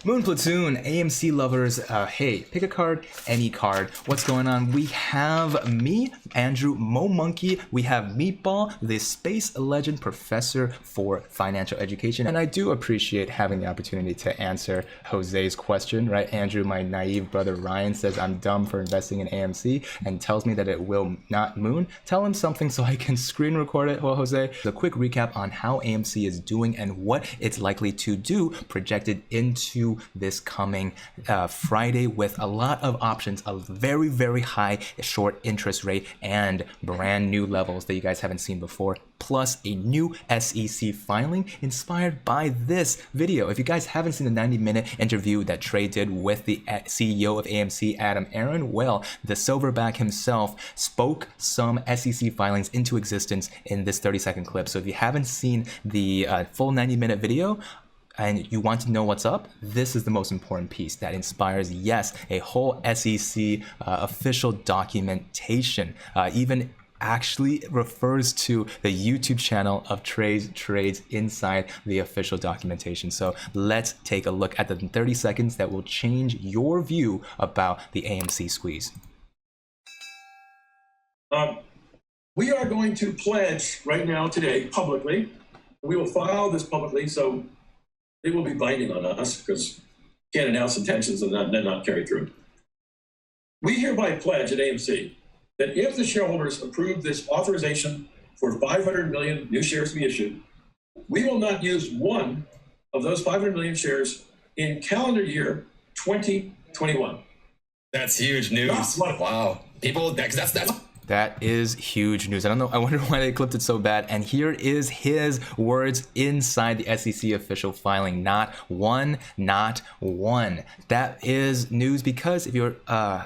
Moon Platoon, AMC lovers, hey, pick a card, any card. What's going on? We have me, Andrew Mo Monkey. We have Meatball, the space legend professor for financial education. And I do appreciate having the opportunity to answer Jose's question, right? Andrew, my naive brother Ryan, says I'm dumb for investing in AMC and tells me that it will not moon. Tell him something so I can screen record it. Well, Jose, a quick recap on how AMC is doing and what it's likely to do projected into this coming Friday, with a lot of options, a very, very high short interest rate and brand new levels that you guys haven't seen before, plus a new SEC filing inspired by this video. If you guys haven't seen the 90-minute interview that Trey did with the CEO of AMC, Adam Aron, well, the silverback himself spoke some SEC filings into existence in this 30-second clip. So if you haven't seen the full 90-minute video, and you want to know what's up, this is the most important piece that inspires, yes, a whole SEC official documentation, even actually refers to the YouTube channel of Trey's trades inside the official documentation. So let's take a look at the 30 seconds that will change your view about the AMC squeeze. We are going to pledge right now today publicly. We will file this publicly, so it will be binding on us because can't announce intentions and then not carry through. We hereby pledge at AMC that if the shareholders approve this authorization for 500 million new shares to be issued, we will not use one of those 500 million shares in calendar year 2021. That's huge news. Wow. People, that's That is huge news. I don't know. I wonder why they clipped it so bad. And here is his words inside the SEC official filing. Not one, not one. That is news because if you're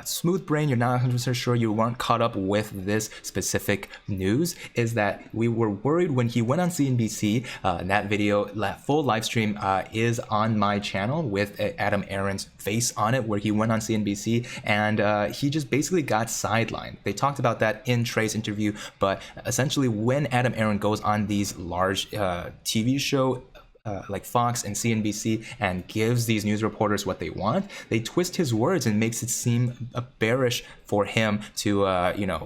smooth brain, you're not 100% sure, you weren't caught up with this specific news, is that we were worried when he went on CNBC. That video, that full live stream is on my channel with Adam Aron's face on it, where he went on CNBC and he just basically got sidelined. They talked about that in Trey's interview, but essentially when Adam Aron goes on these large TV show like Fox and CNBC and gives these news reporters what they want, they twist his words and makes it seem bearish for him to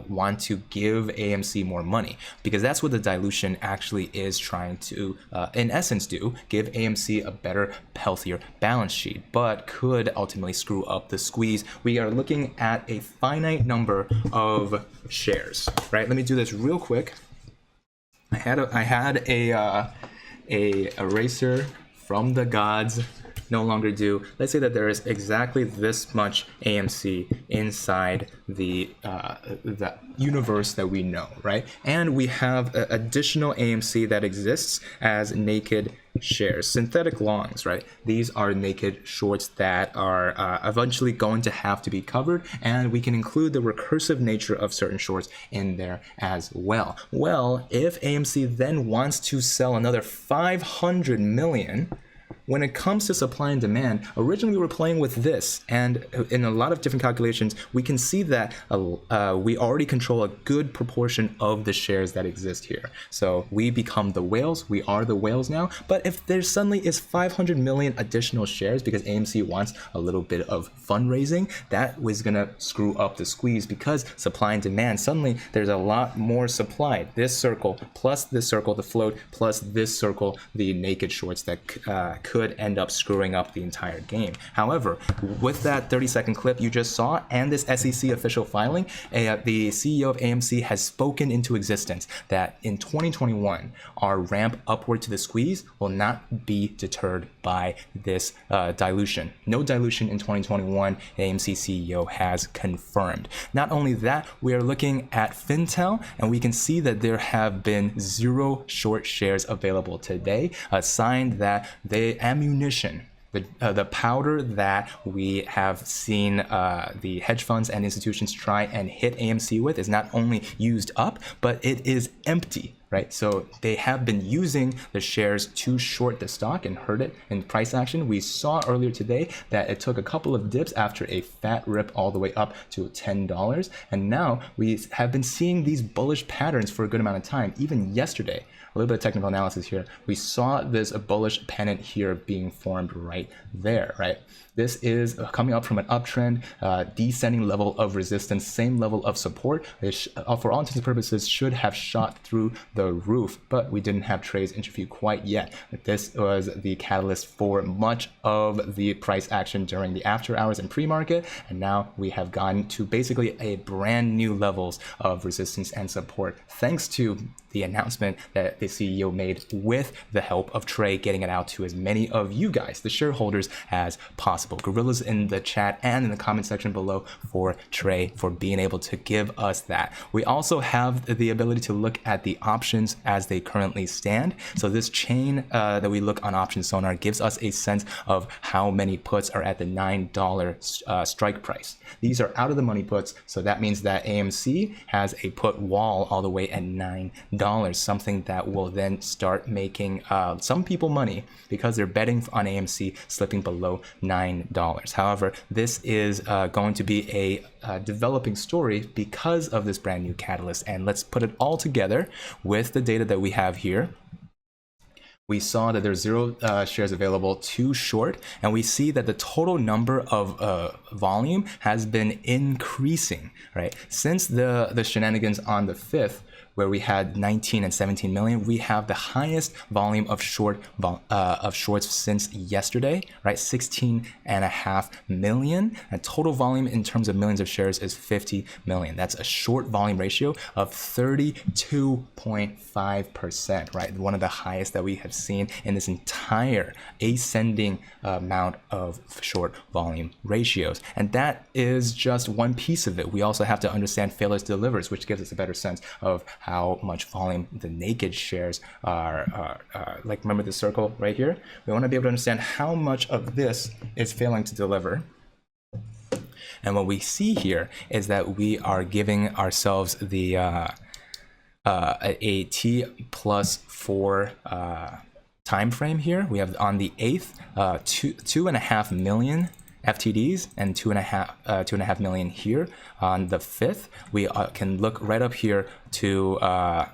want to give AMC more money, because that's what the dilution actually is trying to in essence do, give AMC a better, healthier balance sheet, but could ultimately screw up the squeeze. We are looking at a finite number of shares, right? Let me do this real quick. I had a eraser from the gods, no longer do. Let's say that there is exactly this much AMC inside the universe that we know, right? And we have additional AMC that exists as naked shares, synthetic longs, right? These are naked shorts that are eventually going to have to be covered, and we can include the recursive nature of certain shorts in there as well. Well, if AMC then wants to sell another 500 million, when it comes to supply and demand, originally we were playing with this, and in a lot of different calculations, we can see that we already control a good proportion of the shares that exist here. So we become the whales, we are the whales now, but if there suddenly is 500 million additional shares because AMC wants a little bit of fundraising, that was gonna screw up the squeeze, because supply and demand, suddenly there's a lot more supply. This circle, plus this circle, the float, plus this circle, the naked shorts that could end up screwing up the entire game. However, with that 30-second clip you just saw and this SEC official filing, the CEO of AMC has spoken into existence that in 2021, our ramp upward to the squeeze will not be deterred by this dilution. No dilution in 2021, AMC CEO has confirmed. Not only that, we are looking at Fintel, and we can see that there have been 0 short shares available today, a sign that the ammunition, the powder that we have seen the hedge funds and institutions try and hit AMC with is not only used up, but it is empty. right? So they have been using the shares to short the stock and hurt it in price action. We saw earlier today that it took a couple of dips after a fat rip all the way up to $10. And now we have been seeing these bullish patterns for a good amount of time. Even yesterday, a little bit of technical analysis here, we saw this bullish pennant here being formed right there, right? This is coming up from an uptrend, descending level of resistance, same level of support. It for all intents and purposes should have shot through the roof, but we didn't have trades interview quite yet. This was the catalyst for much of the price action during the after hours and pre-market, and now we have gotten to basically a brand new levels of resistance and support thanks to the announcement that the CEO made with the help of Trey getting it out to as many of you guys, the shareholders, as possible. Gorillas in the chat and in the comment section below for Trey for being able to give us that. We also have the ability to look at the options as they currently stand. So this chain that we look on Option Sonar gives us a sense of how many puts are at the $9 strike price. These are out of the money puts, so that means that AMC has a put wall all the way at $9, something that will then start making some people money because they're betting on AMC slipping below $9. However, this is going to be a developing story because of this brand new catalyst. And let's put it all together with the data that we have here. We saw that there's 0 shares available to short, and we see that the total number of volume has been increasing, right? Since the shenanigans on the 5th, where we had 19 and 17 million, we have the highest volume of shorts since yesterday, right? 16.5 million. And total volume in terms of millions of shares is 50 million. That's a short volume ratio of 32.5%, right? One of the highest that we have seen in this entire ascending amount of short volume ratios. And that is just one piece of it. We also have to understand failures delivers, which gives us a better sense of how much volume the naked shares are like, remember the circle right here? We want to be able to understand how much of this is failing to deliver. And what we see here is that we are giving ourselves the a T+4 time frame here. We have on the 8th 2.5 million FTDs and 2.5 million here. On the 5th, we can look right up here to how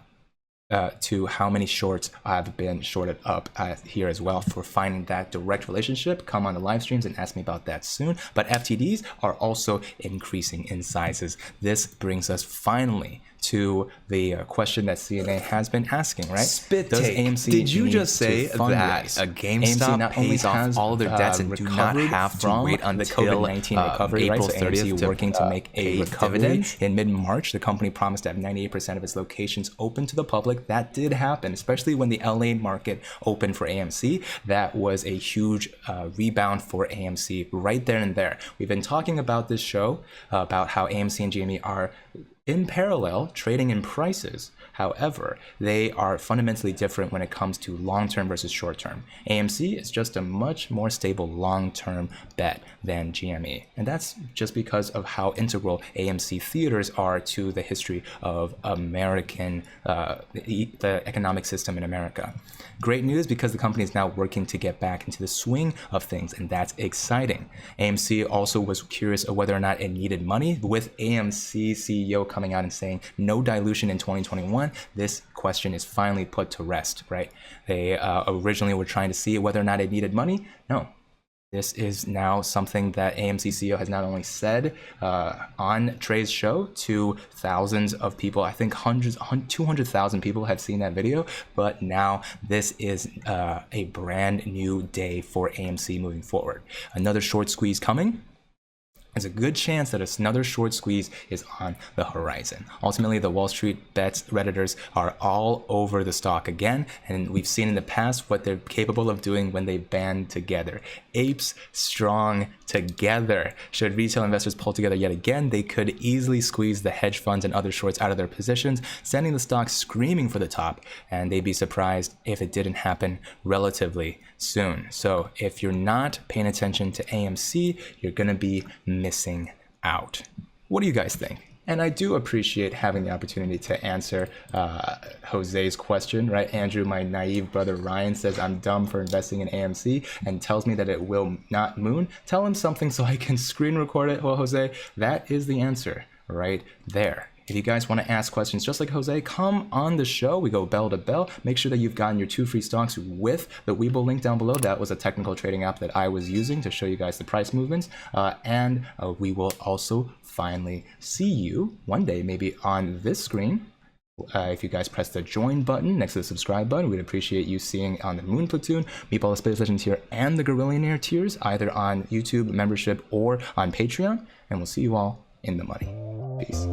many shorts have been shorted up here as well. For finding that direct relationship, come on the live streams and ask me about that soon. But FTDs are also increasing in sizes. This brings us finally to the question that CNA has been asking, right? Spit Does take. AMC Did you just say that a GameStop pays off all their debts and do not have to wait until the COVID-19 recovery, April right? So 30th AMC working to make a recovery. dividends? In mid-March, the company promised to have 98% of its locations open to the public. That did happen, especially when the LA market opened for AMC. That was a huge rebound for AMC right there and there. We've been talking about this show, about how AMC and GME are in parallel trading in prices. However, they are fundamentally different when it comes to long-term versus short-term. AMC is just a much more stable long-term bet than GME. And that's just because of how integral AMC theaters are to the history of American, the economic system in America. Great news because the company is now working to get back into the swing of things, and that's exciting. AMC also was curious of whether or not it needed money, with AMC CEO coming out and saying no dilution in 2021. This question is finally put to rest, right? They originally were trying to see whether or not it needed money. No. This is now something that AMC CEO has not only said on Trey's show to thousands of people, I think 200,000 people have seen that video, but now this is a brand new day for AMC moving forward. Another short squeeze coming. There's a good chance that another short squeeze is on the horizon. Ultimately, the Wall Street bets Redditors are all over the stock again, and we've seen in the past what they're capable of doing when they band together. Apes strong together. Should retail investors pull together yet again, they could easily squeeze the hedge funds and other shorts out of their positions, sending the stock screaming for the top, and they'd be surprised if it didn't happen relatively soon. So if you're not paying attention to AMC, you're gonna be missing out. What do you guys think? And I do appreciate having the opportunity to answer Jose's question, right? Andrew, my naive brother Ryan, says I'm dumb for investing in AMC and tells me that it will not moon. Tell him something so I can screen record it. Well, Jose, that is the answer right there. If you guys want to ask questions just like Jose, come on the show. We go bell to bell. Make sure that you've gotten your 2 free stocks with the Webull link down below. That was a technical trading app that I was using to show you guys the price movements. And we will also finally see you one day, maybe on this screen. If you guys press the join button next to the subscribe button, we'd appreciate you seeing on the Moon Platoon, Meatball Space Legend tier, and the Gorillionaire tiers, either on YouTube membership or on Patreon. And we'll see you all in the money. Peace.